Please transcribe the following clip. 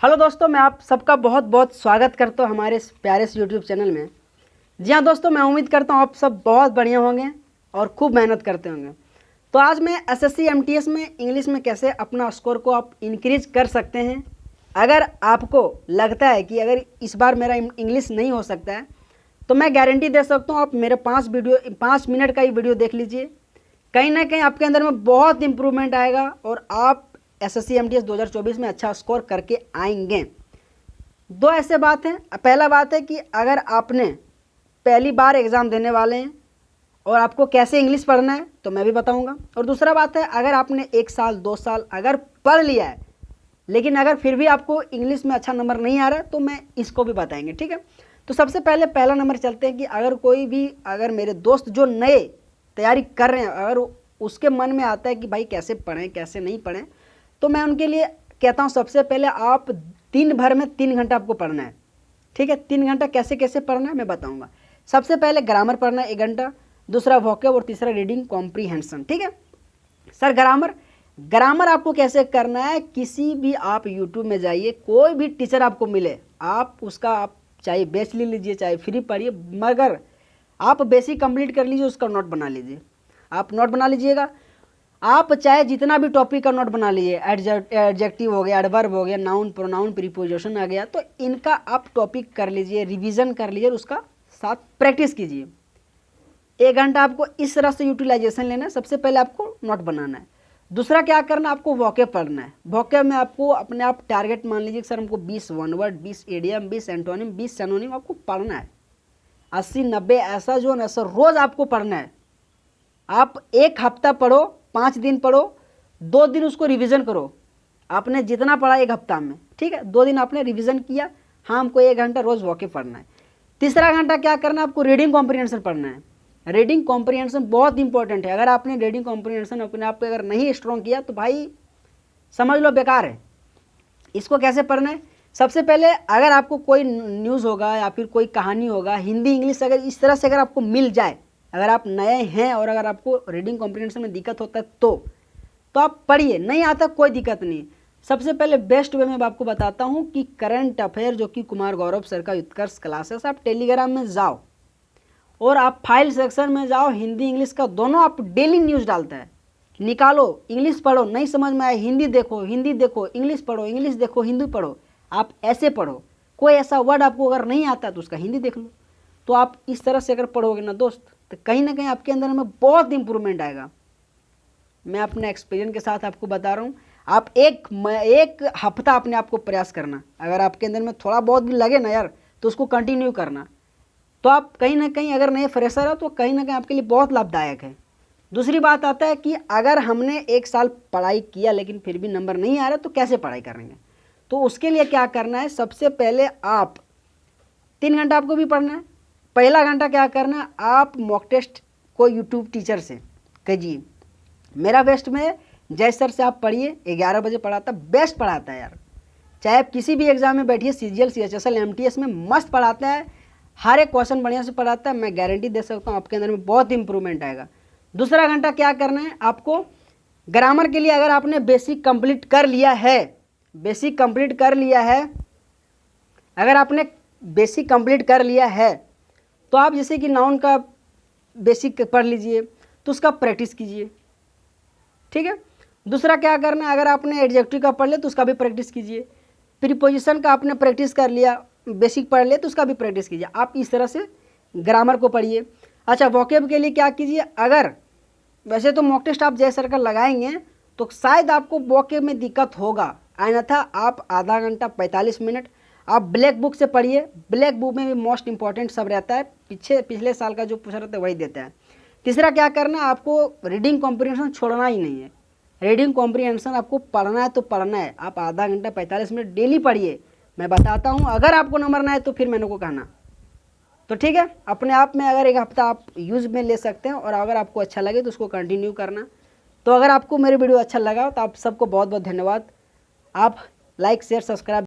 Hello दोस्तों, मैं आप सबका बहुत बहुत स्वागत करता हूँ हमारे इस प्यारे से यूट्यूब चैनल में। जी हाँ दोस्तों, मैं उम्मीद करता हूँ आप सब बहुत बढ़िया होंगे और खूब मेहनत करते होंगे। तो आज मैं एसएससी एमटीएस में इंग्लिश में कैसे अपना स्कोर को आप इंक्रीज कर सकते हैं। अगर आपको लगता है कि अगर इस बार मेरा इंग्लिश नहीं हो सकता है तो मैं गारंटी दे सकता हूँ, आप मेरे 5 मिनट का ही वीडियो देख लीजिए। कहीं ना कहीं आपके अंदर में बहुत इंप्रूवमेंट आएगा और आप एसएससी एमटीएस 2024 में अच्छा स्कोर करके आएंगे। दो ऐसे बात हैं। पहला बात है कि अगर आपने पहली बार एग्ज़ाम देने वाले हैं और आपको कैसे इंग्लिश पढ़ना है तो मैं भी बताऊंगा। और दूसरा बात है, अगर आपने 1 साल 2 साल अगर पढ़ लिया है लेकिन अगर फिर भी आपको इंग्लिश में अच्छा नंबर नहीं आ रहा है तो मैं इसको भी बताएंगे, ठीक है। तो सबसे पहले पहला नंबर चलते हैं कि अगर मेरे दोस्त जो नए तैयारी कर रहे हैं, अगर उसके मन में आता है कि भाई कैसे पढ़ें कैसे नहीं पढ़ें, तो मैं उनके लिए कहता हूँ सबसे पहले आप दिन भर में 3 घंटा आपको पढ़ना है, ठीक है। 3 घंटा कैसे कैसे पढ़ना है मैं बताऊंगा। सबसे पहले ग्रामर पढ़ना है 1 घंटा, दूसरा वोकैब और तीसरा रीडिंग कॉम्प्रीहेंशन, ठीक है। सर ग्रामर आपको कैसे करना है, किसी भी आप यूट्यूब में जाइए, कोई भी टीचर आपको मिले आप चाहे बेच ले लीजिए चाहे फ्री पढ़िए, मगर आप बेसिक कंप्लीट कर लीजिए, उसका नोट बना लीजिए। आप नोट बना लीजिएगा, आप चाहे जितना भी टॉपिक का नोट बना लीजिए, एडजेक्टिव हो गया, एडवर्ब हो गया, नाउन प्रोनाउन प्रीपोजिशन आ गया, तो इनका आप टॉपिक कर लीजिए, रिवीजन कर लीजिए, उसका साथ प्रैक्टिस कीजिए। 1 घंटा आपको इस तरह से यूटिलाइजेशन लेना है। सबसे पहले आपको नोट बनाना है। दूसरा क्या करना है, आपको वोकैब पढ़ना है। वोकैब में आपको अपने आप टारगेट मान लीजिए कि सर हमको 20 one word, 20 idiom, 20 antonym, 20 synonym आपको पढ़ना है। 80-90 ऐसा जो ना सर रोज आपको पढ़ना है। आप 1 हफ्ता पढ़ो, 5 दिन पढ़ो, 2 दिन उसको रिवीजन करो। आपने जितना पढ़ा 1 हफ्ता में, ठीक है, 2 दिन आपने रिवीजन किया। हाँ, हमको 1 घंटा रोज वोकैब पढ़ना है। तीसरा घंटा क्या करना है, आपको रीडिंग कॉम्प्रीहेंशन पढ़ना है। रीडिंग कॉम्प्रीहेंशन बहुत इंपॉर्टेंट है। अगर आपने रीडिंग कॉम्प्रीहेंशन अपने आप पे अगर नहीं स्ट्रॉन्ग किया तो भाई समझ लो बेकार है। इसको कैसे पढ़ना है, सबसे पहले अगर आपको कोई न्यूज़ होगा या फिर कोई कहानी होगा, हिंदी इंग्लिश अगर इस तरह से अगर आपको मिल जाए, अगर आप नए हैं और अगर आपको रीडिंग कॉम्प्रीहेंशन में दिक्कत होता है तो आप पढ़िए, नहीं आता कोई दिक्कत नहीं। सबसे पहले बेस्ट वे में आपको बताता हूँ कि करंट अफेयर जो कि कुमार गौरव सर का उत्कर्ष क्लासेस, आप टेलीग्राम में जाओ और आप फाइल सेक्शन में जाओ, हिंदी इंग्लिश का दोनों आप डेली न्यूज़ डालता है, निकालो, इंग्लिश पढ़ो, नहीं समझ में आए हिंदी देखो इंग्लिश पढ़ो, इंग्लिश देखो हिंदी पढ़ो, आप ऐसे पढ़ो। कोई ऐसा वर्ड आपको अगर नहीं आता तो उसका हिंदी देख लो। तो आप इस तरह से अगर पढ़ोगे ना दोस्त, तो कहीं ना कहीं आपके अंदर में बहुत इंप्रूवमेंट आएगा। मैं अपने एक्सपीरियंस के साथ आपको बता रहा हूँ। आप एक हफ्ता अपने आप को प्रयास करना, अगर आपके अंदर में थोड़ा बहुत भी लगे ना यार तो उसको कंटिन्यू करना, तो आप कहीं ना कहीं अगर नए फ्रेशर हो तो कहीं ना कहीं आपके लिए बहुत लाभदायक है। दूसरी बात आता है कि अगर हमने 1 साल पढ़ाई किया लेकिन फिर भी नंबर नहीं आ रहा तो कैसे पढ़ाई करेंगे। तो उसके लिए क्या करना है, सबसे पहले आप 3 घंटा आपको भी पढ़ना है। पहला घंटा क्या करना है, आप मॉक टेस्ट को यूट्यूब टीचर से कीजिए। मेरा बेस्ट में जय सर से आप पढ़िए, 11 बजे पढ़ाता, बेस्ट पढ़ाता है यार। चाहे आप किसी भी एग्जाम में बैठिए, CGL CHSL MTS में मस्त पढ़ाता है, हर एक क्वेश्चन बढ़िया से पढ़ाता है। मैं गारंटी दे सकता हूँ आपके अंदर में बहुत इंप्रूवमेंट आएगा। दूसरा घंटा क्या करना है, आपको ग्रामर के लिए अगर आपने बेसिक कंप्लीट कर लिया है, अगर आपने बेसिक कंप्लीट कर लिया है तो आप जैसे कि नाउन का बेसिक पढ़ लीजिए, तो उसका प्रैक्टिस कीजिए, ठीक है। दूसरा क्या करना है, अगर आपने एडजेक्टिव का पढ़ लिया तो उसका भी प्रैक्टिस कीजिए। प्रीपोजिशन का आपने प्रैक्टिस कर लिया, बेसिक पढ़ लिया तो उसका भी प्रैक्टिस कीजिए। आप इस तरह से ग्रामर को पढ़िए। अच्छा, वोकैब के लिए क्या कीजिए, अगर वैसे तो मॉक टेस्ट आप जय सर का लगाएंगे तो शायद आपको वोकैब में दिक्कत होगा, अन्यथा आप आधा घंटा 45 मिनट आप ब्लैक बुक से पढ़िए। ब्लैक बुक में भी मोस्ट इंपॉर्टेंट सब रहता है, पिछले साल का जो पूछा रहता है वही देता है। तीसरा क्या करना है, आपको रीडिंग कॉम्प्रीहेंशन छोड़ना ही नहीं है। रीडिंग कॉम्प्रीहेंशन आपको पढ़ना है तो पढ़ना है, आप आधा घंटा 45 मिनट डेली पढ़िए। मैं बताता हूँ, अगर आपको नंबर ना आए तो फिर मैंने को कहना, तो ठीक है। अपने आप में अगर 1 हफ्ता आप यूज़ में ले सकते हैं और अगर आपको अच्छा लगे तो उसको कंटिन्यू करना। तो अगर आपको मेरे वीडियो अच्छा लगा तो आप सबको बहुत बहुत धन्यवाद। आप लाइक शेयर सब्सक्राइब